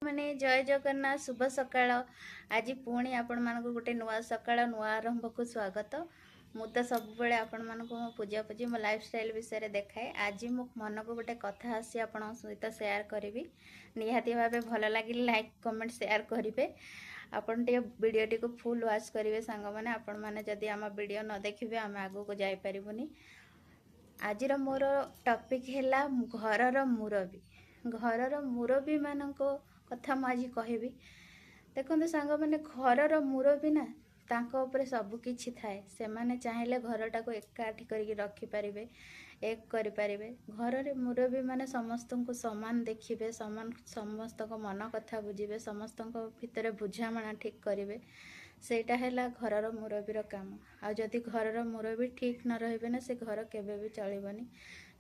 ମାନେ ଜୟ ଜଗନ୍ନାଥ शुभ सकाळ आज पुणी आपण मानक गोटे नुआ सकाळ नुआ आरंभ को स्वागत मु तो सब बेले आपण मानक मो पूजा पूजी मो लाइफस्टाइल विषय देखाए आज मो मन को गोटे कथा आसी आपण सहित शेयर करी निहाती भावे भल लगे लाइक कमेंट शेयर करेंगे आपण टे वीडियो टी को फुल वाच करेंगे सांग मैंने आपण मैंने जदि आम वीडियो न देखिए आम आगू को जाई परिबुनी। आज मोर टॉपिक है घरर मुरबी घरर मुरबी मान कथा मुझे कहबी देखो सांग मैंने घरर मुरबी ना तांको ऊपर सब किछि थाए से माने चाहेले घरटा को एकाठी करके रखी पारिबे एक करि पारिबे। घरर मुरबी माने समस्त को समान देखिबे समान समस्त को मन कथा बुझिबे समस्त को भितर बुझामणा ठीक करिवे सेटा हैला घरर मुरबीर काम। आ जदि घरर मुरबी ठीक न रहिबे ना से घर केबे भी चलिबनी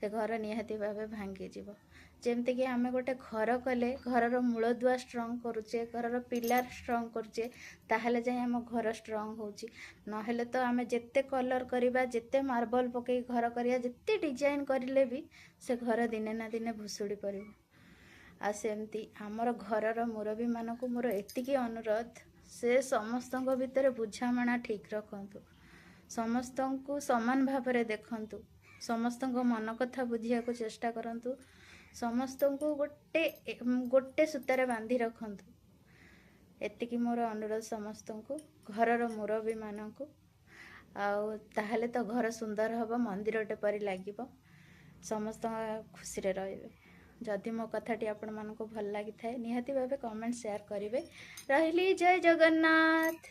से घर निहाती भावे भांगी जीव। जेमती कि आमे गोटे घर कले घरर मूलदुआ स्ट्रंग करुचे घरर पिलार स्ट्रंग करुचे ताहले जाय आम घर स्ट्रंग होची नहेले तो आमे जेते कलर करिबा जेते मार्बल पके घर करिया जेते डिजाइन करिले भी से घर दिने ना दिने भुसुड़ी परिबो। आ सेमती आमर घरर मुरबी मानकु मोर एतिकी अनुरोध से समस्तଙ୍କ ଭିତରେ बुझामणा ठीक रखंतु समस्तଙ୍କୁ समान भावरे देखंतु समस्तଙ୍କ मन कथा बुझिया को चेष्टा करंतु समस्तଙ୍କୁ गोटे गोटे सूतारे बांधी रखंतु एतिकी मोर अनुरोध समस्तଙ୍କୁ घरर मुरबी मानकु। आउ ताहले तो घर सुंदर हबो मंदिरटे परि लागिबो समस्त खुशी रे रहिबे। जदि मो कथाटी आपण मानको भल लागि थाए निहाती भावे कमेंट शेयर करिवे। रहिली जय जगन्नाथ।